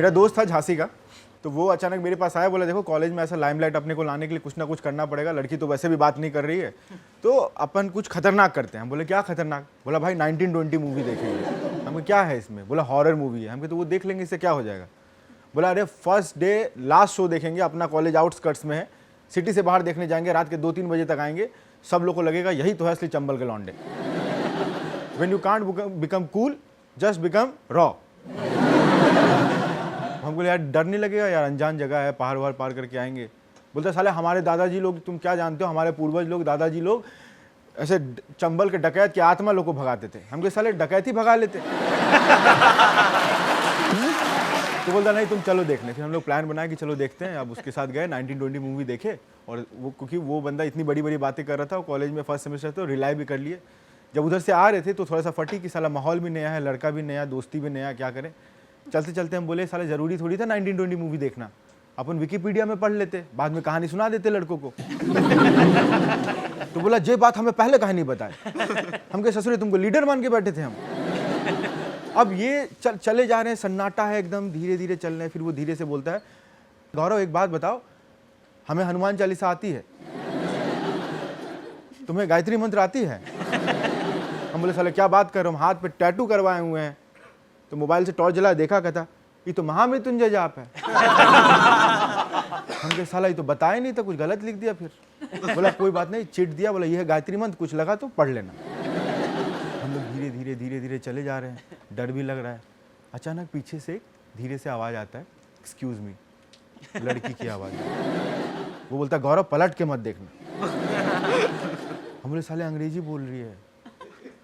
मेरा दोस्त था झांसी का, तो वो अचानक मेरे पास आया, बोला देखो कॉलेज में ऐसा लाइमलाइट अपने को लाने के लिए कुछ ना कुछ करना पड़ेगा, लड़की तो वैसे भी बात नहीं कर रही है, तो अपन कुछ खतरनाक करते हैं। हम बोले क्या खतरनाक? बोला भाई 1920 मूवी देखेंगे। हमको क्या है इसमें? बोला हॉरर मूवी है। हम तो वो देख लेंगे, इससे क्या हो जाएगा? बोला अरे फर्स्ट डे लास्ट शो देखेंगे, अपना कॉलेज आउटस्कर्ट्स में है, सिटी से बाहर देखने जाएंगे, रात के 2-3 बजे तक आएंगे, सब लोग को लगेगा यही तो है असली चंबल के लौंडे। When you can't become cool just become raw. हम बोले यार डर नहीं लगेगा यार, अनजान जगह है, पहाड़ वहाड़ पार करके आएंगे। बोलते साले हमारे दादाजी लोग, तुम क्या जानते हो, हमारे पूर्वज लोग, दादाजी लोग ऐसे चंबल के डकैत की आत्मा लोग को भगाते थे। हम कहे साले डकैती भगा लेते। तो बोलता नहीं तुम चलो देखने। फिर हम लोग प्लान बनाया कि चलो देखते हैं। अब उसके साथ गए, 1920 मूवी देखे, और वो क्योंकि वो बंदा इतनी बड़ी बड़ी बातें कर रहा था, कॉलेज में फर्स्ट सेमेस्टर तो रिलाई भी कर लिए। जब उधर से आ रहे थे तो थोड़ा सा फटी कि साला माहौल भी नया है, लड़का भी नया, दोस्ती भी नया, क्या करें। चलते चलते हम बोले साला जरूरी थोड़ी था 1920 मूवी देखना, अपन विकिपीडिया में पढ़ लेते, बाद में कहानी सुना देते लड़कों को। तो बोला ये बात हमें पहले कहानी बताए। हम कहे ससुरे तुमको लीडर मान के बैठे थे हम। अब ये चले जा रहे हैं, सन्नाटा है एकदम, धीरे धीरे चल रहे हैं। फिर वो धीरे से बोलता है गौरव एक बात बताओ, हमें हनुमान चालीसा आती है, तुम्हें गायत्री मंत्र आती है? हम बोले साले क्या बात कर रहे हो, हाथ पे टैटू करवाए हुए हैं। तो मोबाइल से टॉर्च जला, देखा, कहता ये तो महामृत्युंजय जाप है। हम कहे साला ये तो बताया नहीं था, कुछ गलत लिख दिया। फिर बोला कोई बात नहीं, चिट दिया, बोला ये है गायत्री मंत्र, कुछ लगा तो पढ़ लेना। हम लोग धीरे धीरे धीरे धीरे चले जा रहे हैं, डर भी लग रहा है। अचानक पीछे से धीरे से आवाज आता है, एक्सक्यूज मी, लड़की की आवाज। वो बोलता गौरव पलट के मत देखना। हम बोले साले अंग्रेजी बोल रही है।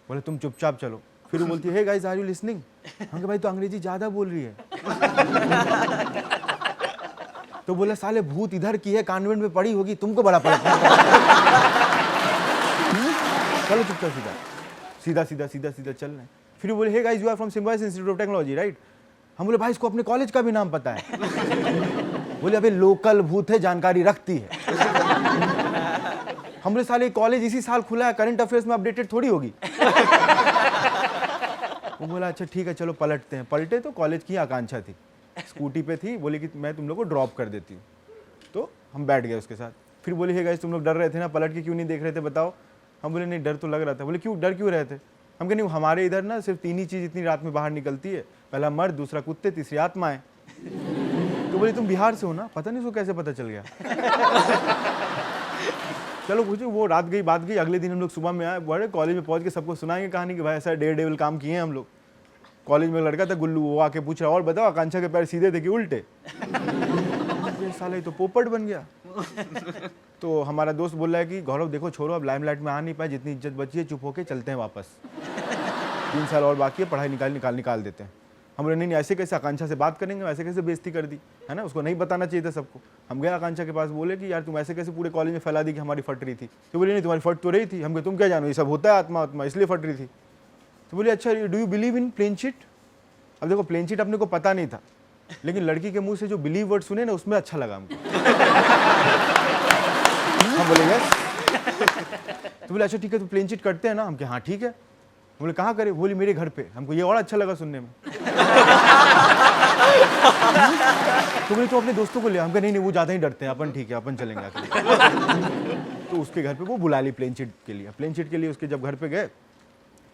बोले तुम चुपचाप चलो। फिर वो बोलती है hey guys are you listening? हम कहे भाई तो अंग्रेजी ज्यादा बोल रही है। तो बोला साले भूत इधर की है, कॉन्वेंट में पड़ी होगी, तुमको बड़ा पलट। चलो चुपचाप सीधा सीधा सीधा सीधा सीधा चल रहे हैं। फिर वो बोले hey guys you are from Symbiosis Institute of Technology right? हम बोले भाई इसको अपने कॉलेज का भी नाम पता है। बोले अबे लोकल भूत है, जानकारी रखती है। हम बोले साले कॉलेज इसी साल खुला है, करंट अफेयर्स में अपडेटेड थोड़ी होगी। वो बोला अच्छा ठीक है चलो पलटते हैं। पलटे तो कॉलेज की आकांक्षा थी, स्कूटी पे थी, बोले कि मैं तुम लोग को ड्रॉप कर देती हूँ। तो हम बैठ गए उसके साथ। फिर बोले हे गाइस तुम लोग डर रहे थे ना, पलट के क्यों नहीं देख रहे थे बताओ? हम बोले नहीं डर तो लग रहा था। बोले क्यों, डर क्यों रहे थे? हम कहे नहीं हमारे इधर ना सिर्फ 3 ही चीज़ इतनी रात में बाहर निकलती है, पहला मर्द, दूसरा कुत्ते, तीसरी आत्माएं। तो बोले तुम बिहार से हो ना? पता नहीं उसको कैसे पता चल गया। चलो पूछो, वो रात गई बात गई। अगले दिन हम लोग सुबह में आए, बड़े कॉलेज में पहुंच के सबको सुनाएंगे कहानी कि भाई ऐसा डेयर डेविल काम किए हैं हम लोग। कॉलेज में लड़का था गुल्लू, वो आके पूछ रहा और बताओ आकांक्षा के पैर सीधे थे कि उल्टे? ये साले तो पोपट बन गया। तो हमारा दोस्त बोल रहा है कि गौरव देखो छोड़ो, अब लाइमलाइट में आ नहीं पाए, जितनी इज्जत बची है चुप होके चलते हैं वापस, 3 साल और बाकी है, पढ़ाई निकाल देते हैं। हम बोले नहीं ऐसे कैसे आकांक्षा से बात करेंगे, ऐसे कैसे बेइज्जती कर दी है ना, उसको नहीं बताना चाहिए था सबको। हम गए आकांक्षा के पास, बोले कि यार तुम ऐसे कैसे पूरे कॉलेज में फैला दी कि हमारी फट रही थी? तो बोले नहीं तुम्हारी फट तो रही थी। हम कहे तुम क्या जानो, ये सब होता है आत्मा आत्मा, इसलिए फट रही थी। तो बोले अच्छा do you believe in plain sheet? अब देखो प्लेन शीट अपने को पता नहीं था, लेकिन लड़की के मुंह से जो बिलीव वर्ड सुने ना उसमें अच्छा लगा हमको। हम बोले यस। तो बोले अच्छा ठीक है तो प्लेन शीट करते हैं ना? हम कहे हाँ ठीक है। बोले कहाँ करे? बोली मेरे घर पे। हमको ये और अच्छा लगा सुनने में। तो बोले तो अपने दोस्तों को ले। हम कहे नहीं वो ज़्यादा ही डरते हैं, अपन ठीक है अपन चलेंगे आके। तो उसके घर पे वो बुला ली प्लेन शीट के लिए। प्लेन शीट के लिए उसके जब घर पे गए,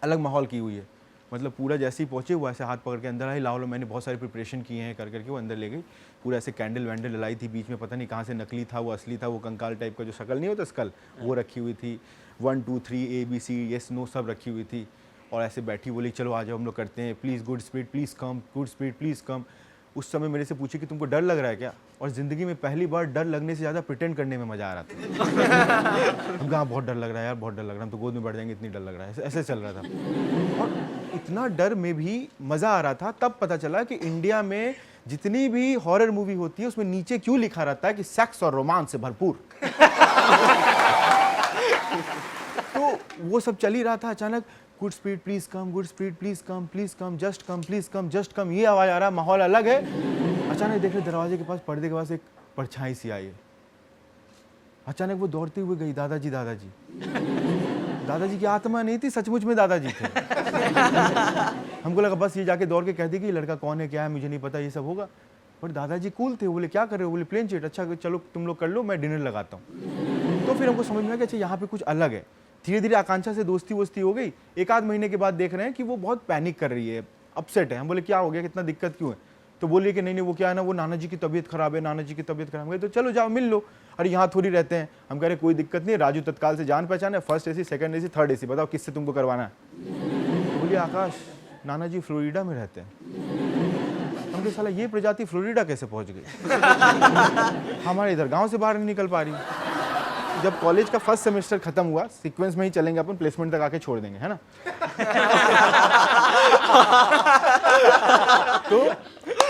अलग माहौल की हुई है, मतलब पूरा जैसे ही पहुंचे वो ऐसे हाथ पकड़ के अंदर आई, लाओ लो, मैंने बहुत सारे प्रिपरेशन किए हैं कर करके वो अंदर ले गई। पूरा ऐसे कैंडल वैंडल जलाई थी, बीच में पता नहीं कहाँ से नकली था वो असली था, वो कंकाल टाइप का जो शक्ल नहीं होता स्कल, वो रखी हुई थी। 1 2 3 ABC येस नो सब रखी हुई थी। और ऐसे बैठी, बोली चलो आ जाओ हम लोग करते हैं, please good speed please come, good speed please कम। उस समय मेरे से पूछे कि तुमको डर लग रहा है क्या? और ज़िंदगी में पहली बार डर लगने से ज़्यादा प्रिटेंड करने में मज़ा आ रहा था। हम कहा बहुत डर लग रहा है यार, बहुत डर लग रहा है, हम तो गोद में बैठ जाएंगे, इतनी डर लग रहा है, ऐसे चल रहा था। और इतना डर में भी मज़ा आ रहा था। तब पता चला कि इंडिया में जितनी भी हॉरर मूवी होती है उसमें नीचे क्यों लिखा रहता है कि सेक्स और रोमांस से भरपूर। तो वो सब चल ही रहा था, अचानक good speed please come, good speed please come, just come please come, just come, ये आवाज आ रहा, माहौल अलग है। अचानक देख रहे दरवाजे के पास, पर्दे के पास एक परछाई सी आई है। अचानक वो दौड़ती हुई गई, दादाजी दादाजी। दादाजी की आत्मा नहीं थी, सचमुच में दादाजी थे। हमको लगा बस ये जाके दौड़ के कह दी कि लड़का कौन है क्या है मुझे नहीं पता, ये सब होगा। पर दादाजी कूल थे, बोले क्या कर रहे हो, बोले प्लेन चिट। अच्छा चलो तुम लोग कर लो, मैं डिनर लगाता हूँ। तो फिर हमको समझ में आया कि अच्छा यहाँ पे कुछ अलग है। धीरे धीरे आकांक्षा से दोस्ती वोस्ती हो गई। एक आध महीने के बाद देख रहे हैं कि वो बहुत पैनिक कर रही है, अपसेट है। हम बोले क्या हो गया, कितना दिक्कत क्यों है? तो बोलिए कि नहीं नहीं वो क्या है ना, वो नाना जी की तबीयत खराब है, नाना जी की तबीयत खराब है। तो चलो जाओ मिल लो। अरे यहाँ थोड़ी रहते हैं। हम कह रहे कोई दिक्कत नहीं, राजू तत्काल से जान पहचान है, first AC, second AC, third AC, बताओ किससे तुमको करवाना है? तो बोलिए आकाश नाना जी फ्लोरिडा में रहते हैं। हम कहे साला ये प्रजाति फ्लोरिडा कैसे पहुंच गई? हमारे इधर गांव से बाहर नहीं निकल पा रही। जब कॉलेज का फर्स्ट सेमेस्टर खत्म हुआ, सीक्वेंस में ही चलेंगे अपन, प्लेसमेंट तक आके छोड़ देंगे, है ना? तो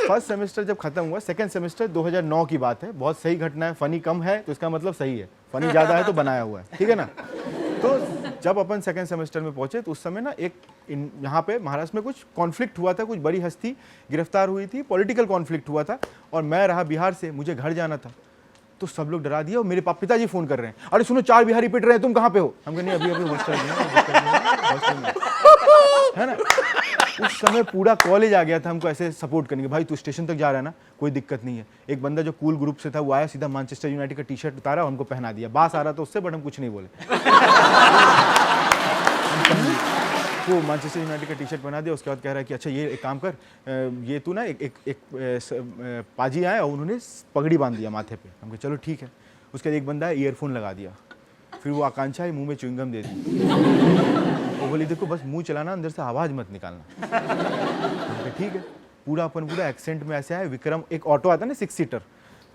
फर्स्ट सेमेस्टर जब खत्म हुआ, सेकंड सेमेस्टर 2009 की बात है, बहुत सही घटना है, फनी कम है तो इसका मतलब सही है, फनी ज्यादा है तो बनाया हुआ है, ठीक है ना? तो जब अपन सेकंड सेमेस्टर में पहुंचे तो उस समय ना एक यहाँ पे महाराष्ट्र में कुछ कॉन्फ्लिक्ट हुआ था, कुछ बड़ी हस्ती गिरफ्तार हुई थी, पॉलिटिकल कॉन्फ्लिक्ट हुआ था, और मैं रहा बिहार से, मुझे घर जाना था। तो सब लोग डरा दिया और मेरे पिताजी फोन कर रहे हैं, अरे सुनो 4 बिहारी पिट रहे हैं, तुम कहाँ पे हो? हम कहे नहीं अभी हॉस्टल में, है ना? उस समय पूरा कॉलेज आ गया था हमको ऐसे सपोर्ट करने के, भाई तू स्टेशन तक जा रहा है ना, कोई दिक्कत नहीं है। एक बंदा जो कूल ग्रुप से था वो आया, सीधा मैनचेस्टर यूनाइटेड का टी शर्ट उतारा और हमको पहना दिया। बास आ रहा था उससे, बट हम कुछ नहीं बोले। वो मैनचेस्टर यूनाइटेड का टी शर्ट पहना दिया। उसके बाद कह रहा है कि अच्छा ये एक काम कर, ये तू ना एक पाजी आया और उन्होंने पगड़ी बांध दिया माथे पे। हम कहे चलो ठीक है। उसके बाद एक बंदा है ईयरफोन लगा दिया, फिर वो आकांक्षा है मुंह में च्युइंगम दे दी। वो बोली देखो बस मुंह चलाना, अंदर से आवाज मत निकालना। ठीक है, पूरा अपन पूरा एक्सेंट में ऐसे आया। विक्रम एक ऑटो आता है ना 6 सीटर,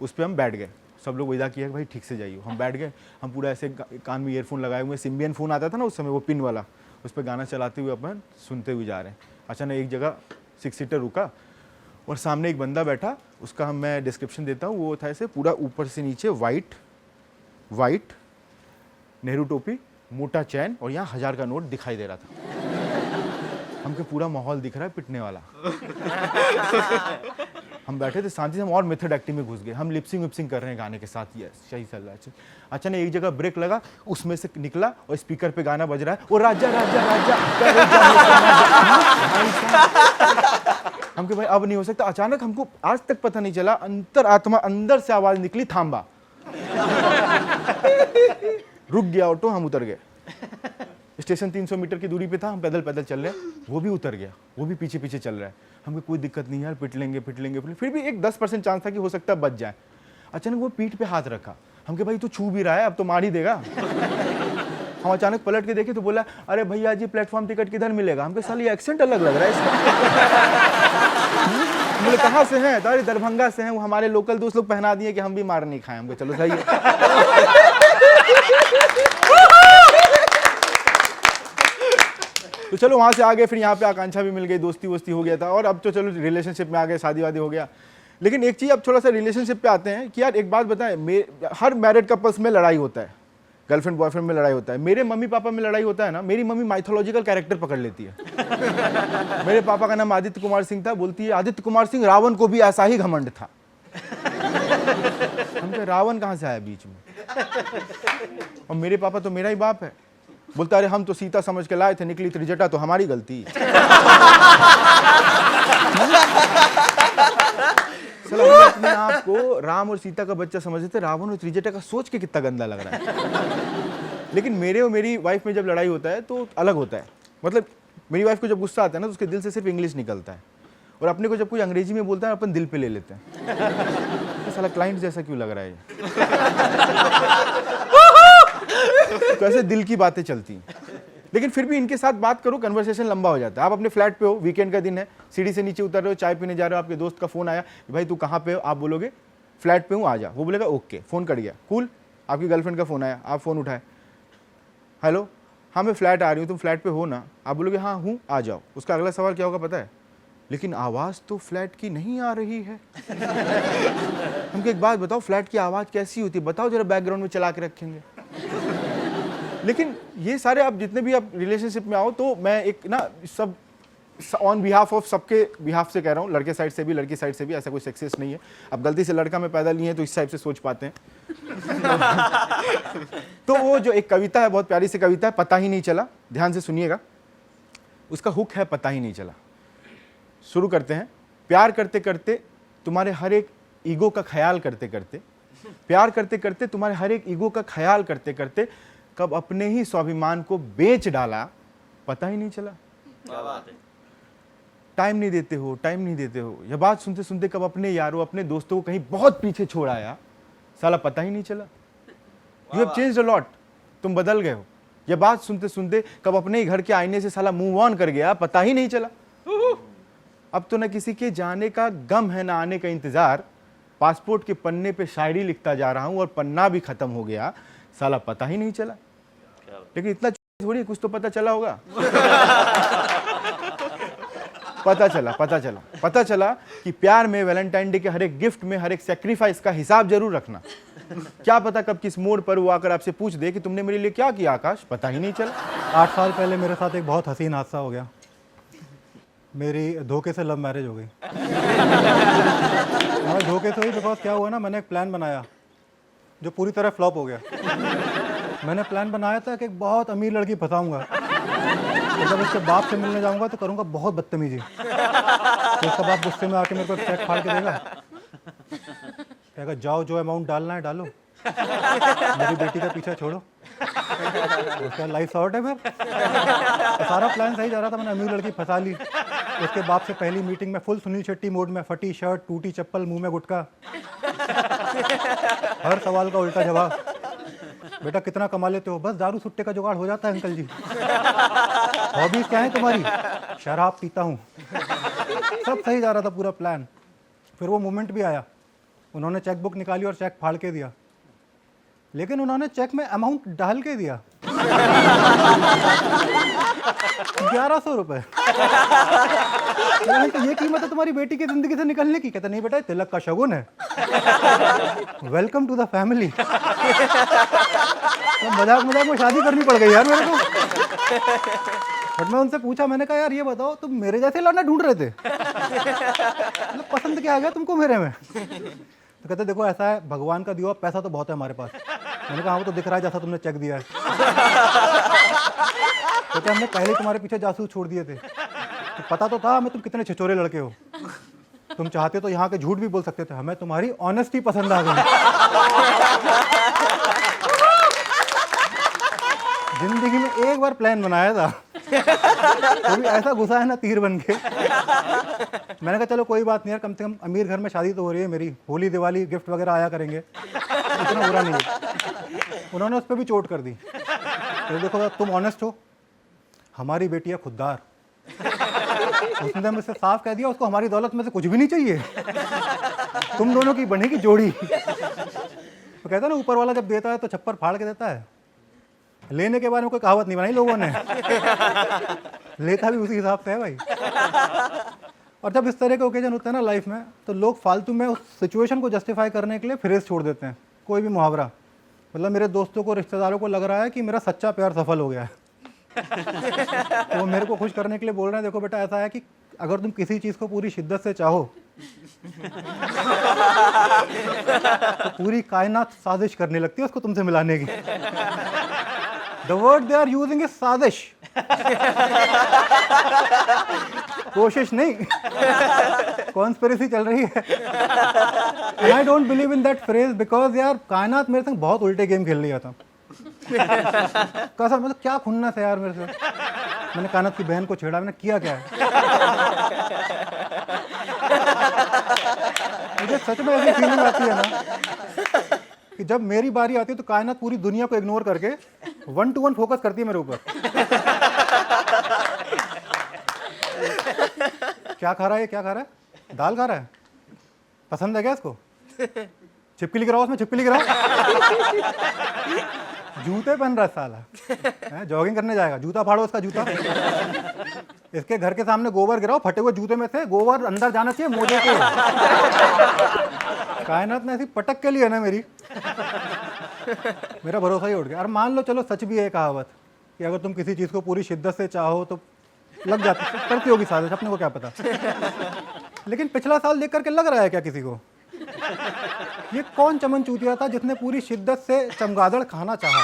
उस पर हम बैठ गए। सब लोग विदा किया भाई ठीक से जाइए। हम बैठ गए, हम पूरा ऐसे कान में ईयरफोन लगाए हुए, सिम्बियन फोन आता था ना उस समय, वो पिन वाला, उस पर गाना चलाते हुए अपन सुनते हुए जा रहे हैं। अचानक एक जगह 6 सीटर रुका और सामने एक बंदा बैठा, उसका मैं डिस्क्रिप्शन देता हूँ। वो था ऐसे पूरा ऊपर से नीचे वाइट नेहरू टोपी, मोटा चैन, और यहाँ 1000 का नोट दिखाई दे रहा था। हमको पूरा माहौल दिख रहा है पिटने वाला। हम बैठे थे शांति से, हम और मेथड एक्टिंग में घुस गए। हम लिपसिंग विपसिंग कर रहे हैं गाने के साथ, यस सही चल रहा है। अचानक एक जगह ब्रेक लगा, उसमें से निकला और स्पीकर पे गाना बज रहा है, वो राजा राजा राजा। हमके भाई अब नहीं हो सकता। अचानक हमको आज तक पता नहीं चला, अंतर आत्मा अंदर से आवाज निकली, थांबा। रुक गया ऑटो, हम उतर गए। स्टेशन 300 मीटर की दूरी पे था, हम पैदल पैदल चल रहे हैं। वो भी उतर गया, वो भी पीछे पीछे चल रहा है। हमें कोई दिक्कत नहीं यार, पिट लेंगे। फिर भी एक 10% चांस था कि हो सकता है बच जाए। अचानक वो पीठ पे हाथ रखा। हम कहे भाई तू छू भी रहा है, अब तो मार ही देगा। हम अचानक पलट के देखे तो बोला अरे भैया जी प्लेटफॉर्म टिकट किधर मिलेगा? हम कहे साल ये एक्सेंट अलग लग रहा है इसका। बोले कहाँ से हैं? अरे दरभंगा से हैं। वो हमारे लोकल दोस्त लोग पहना दिए कि हम भी मार नहीं खाए। हम कहे चलो सही है। तो चलो वहां से आ गए, फिर यहाँ पे आकांक्षा भी मिल गई, दोस्ती वोस्ती हो गया था, और अब तो चलो रिलेशनशिप में आ गए, शादी वादी हो गया। लेकिन एक चीज अब थोड़ा सा रिलेशनशिप पे आते हैं कि यार एक बात बताएं, हर मैरिड कपल्स में लड़ाई होता है, गर्लफ्रेंड बॉयफ्रेंड में लड़ाई होता है। मेरे मम्मी पापा में लड़ाई होता है ना, मेरी मम्मी माइथोलॉजिकल कैरेक्टर पकड़ लेती है। मेरे पापा का नाम आदित्य कुमार सिंह था, बोलती है आदित्य कुमार सिंह रावण को भी ऐसा ही घमंड था। हम कहे रावण कहाँ से आया बीच में? और मेरे पापा तो मेरा ही बाप है। बोलता अरे हम तो सीता समझ के लाए थे, निकली त्रिजटा तो हमारी गलती। चलो हम अपने आप को राम और सीता का बच्चा समझते थे, रावण और त्रिजटा का सोच के कितना गंदा लग रहा है। लेकिन मेरे और मेरी वाइफ में जब लड़ाई होता है तो अलग होता है। मतलब मेरी वाइफ को जब गुस्सा आता है ना तो उसके दिल से सिर्फ इंग्लिश निकलता है, और अपने को जब कोई अंग्रेजी में बोलता है अपन दिल पे ले लेते हैं। तो साला क्लाइंट जैसा क्यों लग रहा है? तो ऐसे दिल की बातें चलती हैं। लेकिन फिर भी इनके साथ बात करो, कन्वर्सेशन लंबा हो जाता है। आप अपने फ्लैट पे हो, वीकेंड का दिन है, सीढ़ी से नीचे उतर रहे हो, चाय पीने जा रहे हो, आपके दोस्त का फोन आया कि भाई तू कहाँ पे हो? आप बोलोगे फ्लैट पे हूँ आ जा। वो बोलेगा ओके, फोन कट गया, कूल। आपकी गर्लफ्रेंड का फोन आया, आप फोन उठाए, हेलो हाँ मैं फ्लैट आ रही हूँ, तुम फ्लैट पे हो ना? आप बोलोगे हाँ हूँ आ जाओ। उसका अगला सवाल क्या होगा पता है? लेकिन आवाज़ तो फ्लैट की नहीं आ रही है। हमको एक बात बताओ, फ्लैट की आवाज़ कैसी होती है बताओ जरा, बैकग्राउंड में चला के रखेंगे। लेकिन ये सारे आप जितने भी आप रिलेशनशिप में आओ, तो मैं एक ना सब ऑन बिहाफ ऑफ सबके बिहाफ से कह रहा हूँ, लड़के साइड से भी लड़की साइड से भी, ऐसा कोई सक्सेस नहीं है। अब गलती से लड़का में पैदा लिए हैं तो इस टाइप से सोच पाते हैं। तो वो जो एक कविता है, बहुत प्यारी सी कविता है, पता ही नहीं चला, ध्यान से सुनिएगा। उसका हुक है पता ही नहीं चला। शुरू करते हैं। प्यार करते करते तुम्हारे हर एक ईगो का ख्याल करते करते, प्यार करते करते, तुम्हारे हर एक ईगो का ख्याल करते करते कब अपने ही स्वाभिमान को बेच डाला पता ही नहीं चला। क्या बात है। टाइम नहीं देते हो, टाइम नहीं देते हो। यह बात सुनते सुनते कब अपने यारों, अपने दोस्तों को कहीं बहुत पीछे छोड़ आया, साला पता ही नहीं चला। You have changed a lot, तुम बदल गए हो। यह बात सुनते सुनते कब अपने ही घर के आईने से साला मूव ऑन कर गया, पता ही नहीं चला। अब तो न किसी के जाने का गम है, न आने का इंतजार। पासपोर्ट के पन्ने पे शायरी लिखता जा रहा हूं और पन्ना भी खत्म हो गया, साला पता ही नहीं चला। लेकिन इतना थोड़ी, कुछ तो पता चला होगा। पता चला कि प्यार में, वैलेंटाइन डे के हर एक गिफ्ट में, हर एक सेक्रीफाइस का हिसाब जरूर रखना। क्या पता कब किस मोड़ पर वो आकर आपसे पूछ दे कि तुमने मेरे लिए क्या किया आकाश, पता ही नहीं चला। 8 साल पहले मेरे साथ एक बहुत हसीन हादसा हो गया। मेरी धोखे से लव मैरिज हो गई। मैं धोखे से हुई बिकॉज क्या हुआ ना, मैंने एक प्लान बनाया जो पूरी तरह फ्लॉप हो गया। मैंने प्लान बनाया था कि एक बहुत अमीर लड़की फंसाऊंगा, तो जब उसके बाप से मिलने जाऊंगा तो करूंगा बहुत बदतमीजी। तो उसका बाप गुस्से में आके मेरे को चेक फाड़ के देगा, कहेगा जाओ जो अमाउंट डालना है डालो, मेरी बेटी का पीछा छोड़ो। उसका लाइफ शॉर्ट है। फिर तो सारा प्लान सही जा रहा था, मैंने अमीर लड़की फंसा ली। उसके बाप से पहली मीटिंग में फुल सुनील शेट्टी मोड में, फटी शर्ट, टूटी चप्पल, मुंह में गुटखा, हर सवाल का उल्टा जवाब। बेटा कितना कमा लेते हो? बस दारू सुट्टे का जुगाड़ हो जाता है अंकल जी। हॉबीज क्या है तुम्हारी? शराब पीता हूँ। सब सही जा रहा था पूरा प्लान। फिर वो मोमेंट भी आया, उन्होंने चेक बुक निकाली और चेक फाड़ के दिया, लेकिन उन्होंने चेक में अमाउंट डाल के दिया 1100 रुपए। तो ये कीमत है तुम्हारी बेटी की जिंदगी से निकलने की? कहते नहीं बेटा, तिलक का शगुन है, वेलकम टू द फैमिली। तो मजाक में शादी करनी पड़ गई यार मेरे को। बट मैं उनसे पूछा, मैंने कहा यार ये बताओ, तुम मेरे जैसे लड़ना ढूंढ रहे थे, मतलब पसंद क्या आ गया तुमको मेरे में? तो कहते देखो ऐसा है, भगवान का दिया पैसा तो बहुत है हमारे पास। मैंने कहा वो तो दिख रहा है जैसा तुमने चेक दिया है। तो हमने पहले तुम्हारे पीछे जासूस छोड़ दिए थे, तो पता तो था हमें तुम कितने छिछोरे लड़के हो। तुम चाहते तो यहाँ के झूठ भी बोल सकते थे, हमें तुम्हारी ऑनेस्टी पसंद आ गई। जिंदगी में एक बार प्लान बनाया था, तो भी ऐसा घुसा है ना तीर बन के। मैंने कहा चलो कोई बात नहीं यार, कम से कम अमीर घर में शादी तो हो रही है मेरी, होली दिवाली गिफ्ट वगैरह आया करेंगे, इतना बुरा नहीं है। उन्होंने उस पर भी चोट कर दी। तो देखो तुम ऑनेस्ट हो, हमारी बेटी है खुददार, उसने मुझसे साफ कह दिया उसको हमारी दौलत में से कुछ भी नहीं चाहिए, तुम दोनों की बनेगी जोड़ी। तो कहता है ना ऊपर वाला जब देता है तो छप्पर फाड़ के देता है। लेने के बारे में कोई कहावत नहीं बनाई लोगों ने, लेता भी उसी हिसाब से है भाई। और जब इस तरह के ओकेजन होते हैं ना लाइफ में, तो लोग फालतू में उस सिचुएशन को जस्टिफाई करने के लिए फ्रेज छोड़ देते हैं, कोई भी मुहावरा। मतलब मेरे दोस्तों को, रिश्तेदारों को लग रहा है कि मेरा सच्चा प्यार सफल हो गया है। तो वो मेरे को खुश करने के लिए बोल रहे हैं देखो बेटा ऐसा है कि अगर तुम किसी चीज़ को पूरी शिद्दत से चाहो तो पूरी कायनात साजिश करने लगती है उसको तुमसे मिलाने की। The word they are using is साजिश, कोशिश नहीं, कॉन्स्पिरेसी चल रही है। And I don't believe in that phrase because यार कायनात मेरे संग बहुत उल्टे गेम खेल लिया था। कसम, मतलब क्या खुन्नस है यार मेरे से। मैंने कायनात की बहन को छेड़ा, मैंने किया क्या है? मुझे सच में ऐसी फीलिंग आती है ना कि जब मेरी बारी आती है तो कायनात पूरी दुनिया को इग्नोर करके 1-to-1 फोकस करती है मेरे ऊपर। क्या खा रहा है, क्या खा रहा है? दाल खा रहा है, पसंद है क्या इसको? छिपकली गिराओ उसमें, छिपकली गिराओ। जूते पहन रहा है साला, जॉगिंग करने जाएगा, जूता फाड़ो उसका जूता। इसके घर के सामने गोबर गिराओ, फटे हुए जूते में से गोबर अंदर जाना चाहिए मोजे के। कायनात ने ऐसी पटक के लिए है ना मेरी, मेरा भरोसा ही उठ गया। और मान लो चलो सच भी है कहावत कि अगर तुम किसी चीज़ को पूरी शिद्दत से चाहो तो लग जाती, करती होगी साजिश, अपने को क्या पता। लेकिन पिछला साल देख करके लग रहा है क्या किसी को? ये कौन चमन चूतिया था जिसने पूरी शिद्दत से चमगादड़ खाना चाहा?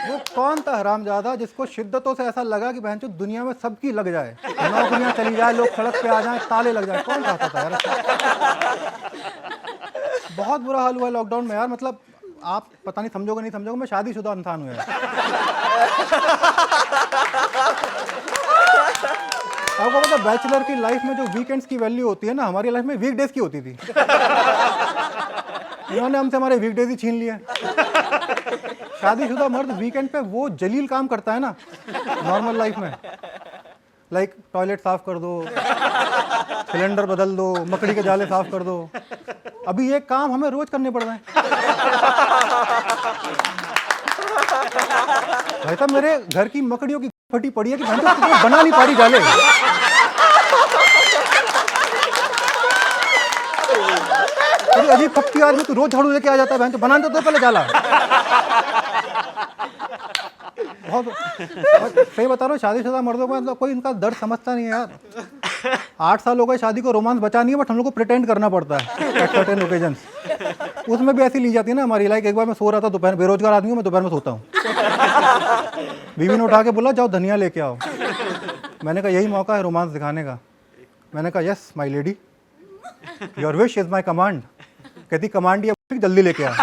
वो कौन था हरामजादा जिसको शिद्दतों से ऐसा लगा कि बहन दुनिया में सबकी लग जाए, नौकरियां चली जाए, लोग सड़क पे आ जाएं, ताले लग जाए? कौन चाहता था यार? बहुत बुरा हाल हुआ लॉकडाउन में यार। मतलब आप पता नहीं समझोगे नहीं समझोगे, मैं शादीशुदा इंसान हूँ यार। आपको पता बैचलर की लाइफ में जो वीकेंड्स की वैल्यू होती है ना, हमारी लाइफ में वीकडेज की होती थी। इन्होंने हमसे हमारे वीकडेज ही छीन लिए। शादीशुदा मर्द वीकेंड पे वो जलील काम करता है ना नॉर्मल लाइफ में, लाइक टॉयलेट साफ कर दो, सिलेंडर बदल दो, मकड़ी के जाले साफ कर दो। अभी ये काम हमें रोज करने पड़ रहे हैं। भाई साहब मेरे घर की मकड़ियों की फटी पड़ी है कि बना नहीं पा रही जाले। अजीब फटती आदमी, तू रोज झाड़ू लेके आ जाता है, बहन बनाने तो पहले जाला। बहुत सही बता रहा हूँ, शादीशुदा मर्दों का मतलब कोई इनका दर्द समझता नहीं है यार। 8 साल हो गए शादी को, रोमांस बचा नहीं है, बट हम लोग को प्रिटेंड करना पड़ता है एट सर्टेन ओकेजन्स। उसमें भी ऐसी ली जाती है ना हमारी। लाइक एक बार मैं सो रहा था दोपहर, बेरोजगार आदमी हूँ मैं, दोपहर में सोता हूँ। बीवी ने उठा के बोला जाओ धनिया लेके आओ। मैंने कहा यही मौका है रोमांस दिखाने का। मैंने कहा yes my lady, your wish is my command. कहती कमांड ये जल्दी लेके आ।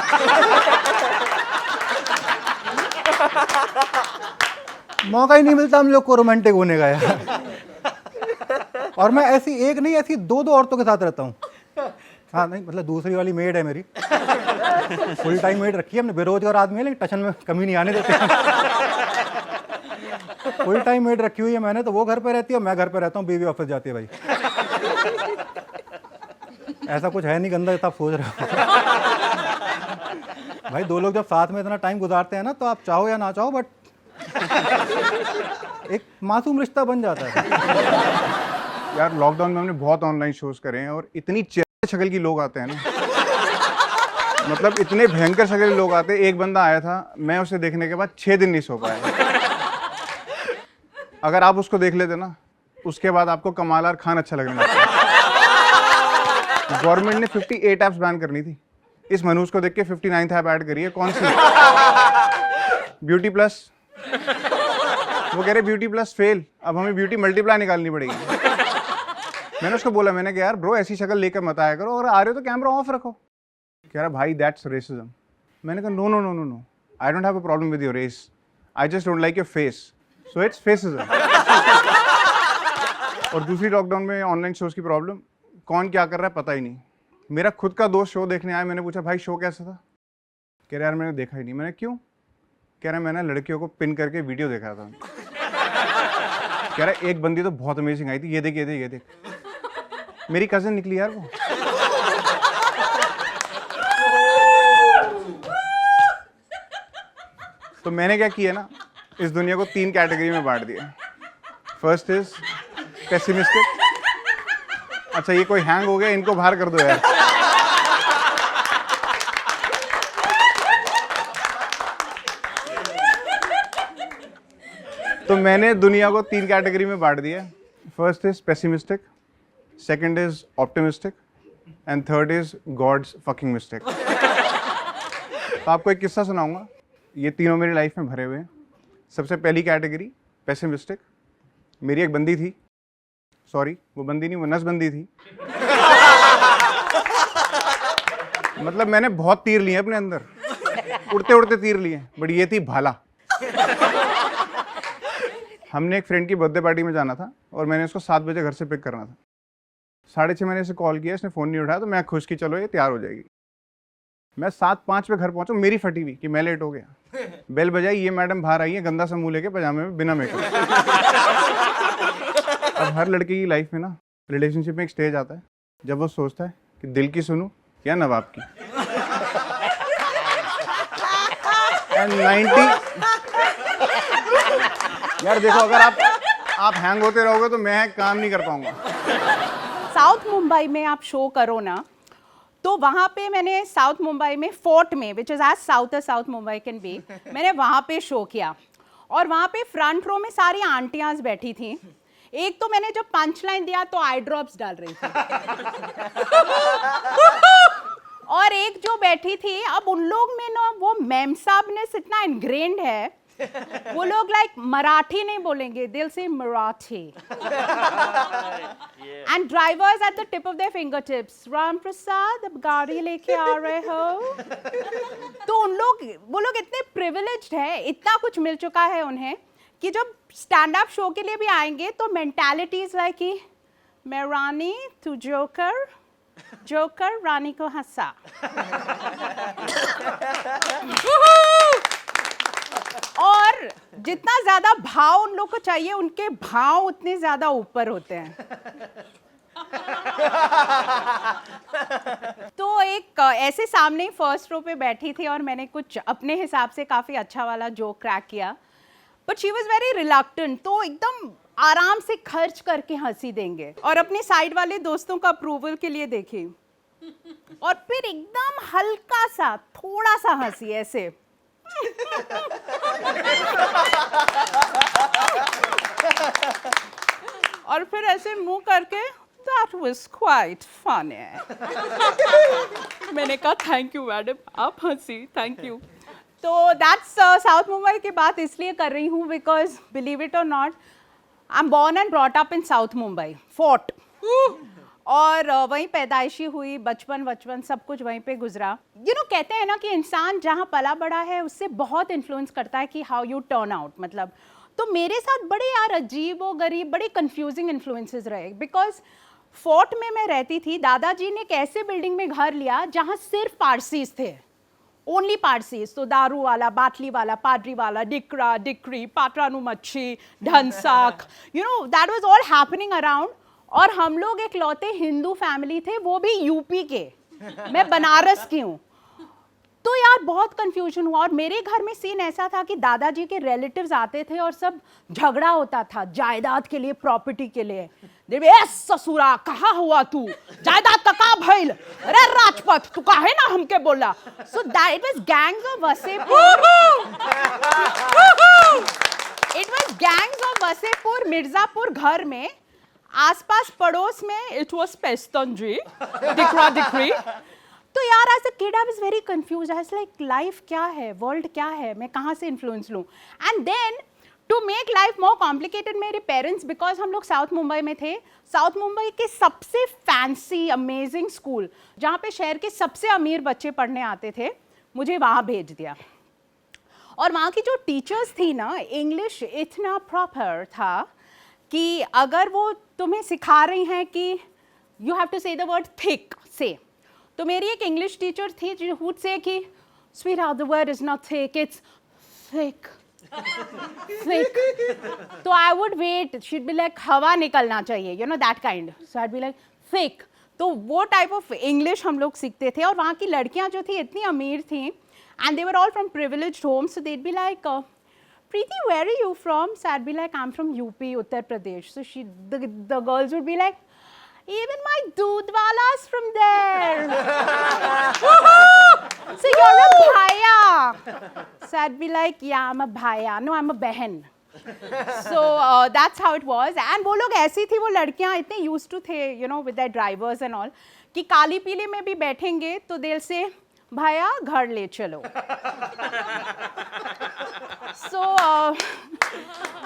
मौका ही नहीं मिलता हम लोग को रोमांटिक होने का यार। और मैं ऐसी एक नहीं, ऐसी 2-2 औरतों के साथ रहता हूँ। हाँ नहीं मतलब दूसरी वाली मेड है मेरी, फुल टाइम मेड रखी है हमने। बेरोजगार आदमी है लेकिन टशन में कमी नहीं आने देते। फुल टाइम मेड रखी हुई है मैंने, तो वो घर पे रहती है, मैं घर पे रहता हूँ, बीवी ऑफिस जाती है। भाई ऐसा कुछ है नहीं गंदा जैसा आप सोच रहे हो। भाई 2 लोग जब साथ में इतना टाइम गुजारते हैं ना, तो आप चाहो या ना चाहो बट एक मासूम रिश्ता बन जाता है। यार लॉकडाउन में हमने बहुत ऑनलाइन शोज करे हैं और इतनी चेहरे शक्ल की लोग आते हैं ना, मतलब इतने भयंकर शक्ल के लोग आते हैं। एक बंदा आया था, मैं उसे देखने के बाद 6 दिन नहीं सो पाया। अगर आप उसको देख लेते ना, उसके बाद आपको कमाल और खान अच्छा लगने लगता है। गवर्नमेंट ने 58 ऐप्स बैन करनी थी, इस मनूज को देख के 59th ऐप ऐड करी है। कौन सी? Beauty plus. वो कह रहे ब्यूटी प्लस फेल, अब हमें ब्यूटी मल्टीप्लाई निकालनी पड़ेगी। मैंने उसको बोला, मैंने कहा यार ब्रो ऐसी शक्ल लेकर मत आया करो, और आ रहे हो तो कैमरा ऑफ रखो। कह रहा भाई दैट्स रेसिज्म। मैंने कहा no no no no no, I don't have a problem with your race, I just don't like your face, so it's facism. और दूसरी लॉकडाउन में ऑनलाइन शोज की प्रॉब्लम, कौन क्या कर रहा है पता ही नहीं। मेरा खुद का दोस्त शो देखने आया, मैंने पूछा भाई शो कैसा था? कह रहा यार मैंने देखा ही नहीं। मैंने क्यों? कह रहा मैंने लड़कियों को पिन करके वीडियो देखा था। कह रहा एक बंदी तो बहुत अमेजिंग आई थी, ये देख ये देख ये देख। मेरी कजिन निकली यार वो। तो मैंने क्या किया ना, इस दुनिया को 3 कैटेगरी में बांट दिया। First is pessimistic. अच्छा ये कोई हैंग हो गया, इनको बाहर कर दो यार। तो मैंने दुनिया को 3 कैटेगरी में बांट दिया। First is pessimistic, second is optimistic and third is God's fucking mistake. तो आपको एक किस्सा सुनाऊंगा, ये तीनों मेरी लाइफ में भरे हुए हैं। सबसे पहली कैटेगरी पेसिमिस्टिक। मेरी एक बंदी थी, सॉरी वो बंदी नहीं, वो नसबंदी थी। मतलब मैंने बहुत तीर लिए अपने अंदर, उड़ते उड़ते तीर लिए, बट ये थी भाला। हमने एक फ्रेंड की बर्थडे पार्टी में जाना था और मैंने उसको 7 बजे घर से पिक करना था। 6:30 मैंने इसे कॉल किया, इसने फ़ोन नहीं उठाया, तो मैं खुश की चलो ये तैयार हो जाएगी। मैं 7:05 पे घर पहुंचा, मेरी फटी हुई कि मैं लेट हो गया। बेल बजाई, ये मैडम बाहर आई है गंदा सा मुंह लेके पजामे में, बिना मेकअप। अब हर लड़के की लाइफ में ना रिलेशनशिप में एक स्टेज आता है जब वो सोचता है कि दिल की सुनूं या नवाब की। एंड 90 यार देखो, अगर आप हैंग होते रहोगे तो मैं काम नहीं कर पाऊंगा। साउथ मुंबई में आप शो करो ना, तो वहाँ पे मैंने साउथ मुंबई में फोर्ट में, which is as south as south Mumbai can be, मैंने वहाँ पे शो किया। और वहाँ पे फ्रंट रो में सारी आंटियाँ बैठी थी। एक तो मैंने जब पंच लाइन दिया तो आई ड्रॉप्स डाल रही थी। और एक जो बैठी थी, अब उन लोग में ना वो मैम साहब ने इतना इनग्रेन्ड है वो लोग लाइक मराठी नहीं बोलेंगे, दिल से Marathi. And drivers at the tip of their finger tips, Ram Prasad अब गाड़ी लेके आ रहे हो. तो वो लोग इतने प्रिविलेज्ड है, इतना कुछ मिल चुका है उन्हें कि जब स्टैंड अप शो के लिए भी आएंगे तो मेंटालिटी इज लाइक कि मैं रानी, तू जोकर, जोकर रानी को हंसा. और जितना ज्यादा भाव उन लोग को चाहिए, उनके भाव उतने ज्यादा ऊपर होते हैं. तो एक ऐसे सामने फर्स्ट रो पे बैठी थी और मैंने कुछ अपने हिसाब से काफी अच्छा वाला जोक क्रैक किया, but she was very reluctant. तो एकदम आराम से खर्च करके हंसी देंगे और अपने साइड वाले दोस्तों का अप्रूवल के लिए देखी और फिर एकदम हल्का सा थोड़ा सा हंसी ऐसे. और फिर ऐसे मुंह करके that was quite funny. मैंने कहा थैंक यू मैडम, आप हंसी, थैंक यू. तो दैट्स साउथ मुंबई की बात इसलिए कर रही हूँ बिकॉज बिलीव इट और not, I am born and brought up in south Mumbai, fort. और वहीं पैदाइशी हुई, बचपन सब कुछ वहीं पे गुजरा. कहते हैं ना कि इंसान जहाँ पला बड़ा है उससे बहुत इन्फ्लुएंस करता है कि हाउ यू टर्न आउट. मतलब तो मेरे साथ बड़े यार अजीब व गरीब बड़े कंफ्यूजिंग इन्फ्लुएंसेस रहे. बिकॉज फोर्ट में मैं रहती थी, दादाजी ने एक ऐसे बिल्डिंग में घर लिया जहाँ सिर्फ पारसीज थे, ओनली पारसीज. तो दारू वाला, बाटली वाला, पादरी वाला, डिकरा डिकरी, पाटरानू मच्छी, dhansak, that was all happening around. और हम लोग एक लौते हिंदू फैमिली थे, वो भी यूपी के, मैं बनारस की हूँ. तो यार बहुत कंफ्यूजन हुआ. और मेरे घर में सीन ऐसा था कि दादाजी के रिलेटिव्स आते थे और सब झगड़ा होता था जायदाद के लिए, प्रॉपर्टी के लिए. ससुरा कहाँ हुआ तू, जायदाद तका भइल, अरे राजपथ तू काहे ना हमके बोला. So that was Gangs of Wasseypur, it was Gangs of Wasseypur, Mirzapur घर में. आसपास पड़ोस में इट वाज पेस्तनजी, दिकरा दिकरी. तो यार as a kid I was very confuse. I was like life क्या है, वर्ल्ड क्या है, मैं कहाँ से इन्फ्लुएंस लूँ. And then to make life more complicated, मेरे पेरेंट्स, बिकॉज हम लोग साउथ मुंबई में थे, साउथ मुंबई के सबसे फैंसी अमेजिंग स्कूल जहाँ पे शहर के सबसे अमीर बच्चे पढ़ने आते थे, मुझे वहाँ भेज दिया. और वहाँ की जो टीचर्स थी ना, इंग्लिश इतना प्रॉपर था कि अगर वो तुम्हें सिखा रही हैं कि यू हैव टू से द वर्ड थिक से, तो मेरी एक इंग्लिश टीचर थी जो वुड से कि sweetheart the word is not thick, it's thick thick. तो I would wait, she would be like हवा निकलना चाहिए, that kind. So I would be like thick. तो वो टाइप ऑफ इंग्लिश हम लोग सीखते थे. और वहाँ की लड़कियाँ जो थी इतनी अमीर थी, and they were all from privileged homes, so they would be like Preeti, where are you from? So I'd be like, I'm from UP, Uttar Pradesh. So the girls would be like, even my doodhwala's from there. So you're a bhaiya. So I'd be like, yeah, I'm a bhaiya. No, I'm a behan. So that's how it was. And वो लोग ऐसी थी, वो लड़कियाँ इतने used to थे, with their drivers and all, कि काली पीली में भी बैठेंगे तो दिल से भैया घर ले चलो.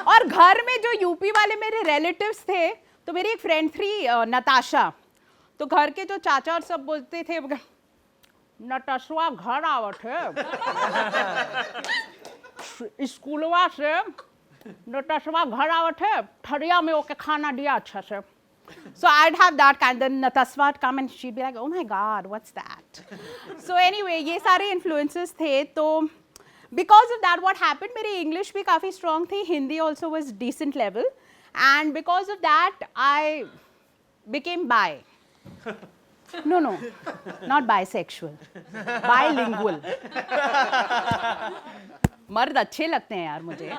और घर में जो यूपी वाले मेरे रिलेटिव्स थे, तो मेरी एक फ्रेंड थी नताशा, तो घर के जो चाचा और सब बोलते थे, नताशा घर आवत है स्कूलवा से, नताशा घर आवत है, ठरिया में ओके खाना दिया अच्छा से. So I'd have that kind. Then Nataswa would come and she'd be like, "Oh my God, what's that?" So anyway, ये सारे influences थे. तो because of that, what happened? मेरी English भी काफी strong थी. Hindi also was decent level, and because of that, I became bi. No, not bisexual. Bilingual. मर्द अच्छे लगते हैं यार मुझे.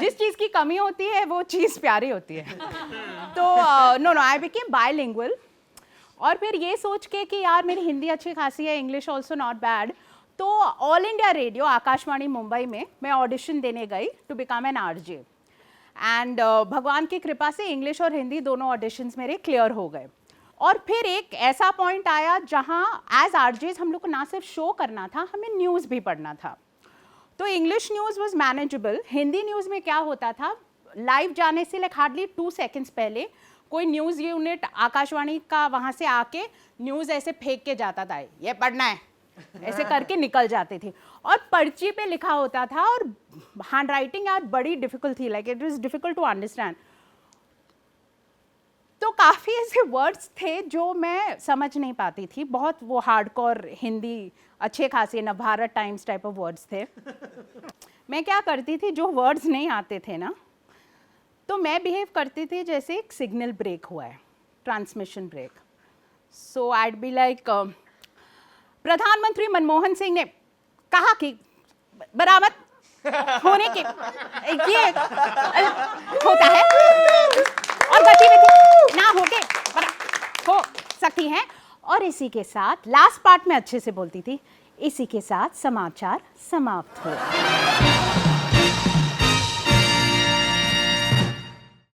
जिस चीज़ की कमी होती है वो चीज़ प्यारी होती है. तो नो आई बिकेम बायलिंगुअल. और फिर ये सोच के कि यार मेरी हिंदी अच्छी खासी है, इंग्लिश ऑल्सो नॉट बैड, तो All India Radio Akashvani Mumbai में मैं ऑडिशन देने गई टू बिकम एन आरजे. एंड भगवान की कृपा से इंग्लिश और हिंदी दोनों ऑडिशंस मेरे क्लियर हो गए. और फिर एक ऐसा पॉइंट आया जहाँ एज आरजेज हम लोग को ना सिर्फ शो करना था, हमें न्यूज़ भी पढ़ना था. तो English news was manageable. Hindi news में क्या होता था, लाइव जाने से लाइक हार्डली 2 सेकंड्स पहले कोई न्यूज़ यूनिट आकाशवाणी का वहाँ से आके न्यूज़ ऐसे फेंक के जाता था, ये पढ़ना है, ऐसे करके निकल जाते थे। और पर्ची पे लिखा होता था और हैंड राइटिंग यार बड़ी डिफ़िकल्ट थी, like it was difficult to understand. तो काफ़ी ऐसे वर्ड्स थे जो मैं समझ नहीं पाती थी, बहुत वो हार्डकोर हिंदी अच्छे खासे Navbharat times type of words थे। मैं क्या करती थी, जो वर्ड्स नहीं आते थे ना, तो मैं बिहेव करती थी जैसे एक सिग्नल ब्रेक हुआ है, transmission break. So I'd be like, प्रधानमंत्री मनमोहन सिंह ने कहा कि बरामद होने के ये होता है और गतिविधि ना होके हो सकती है। और इसी के साथ लास्ट पार्ट में अच्छे से बोलती थी, इसी के साथ समाचार समाप्त हुए।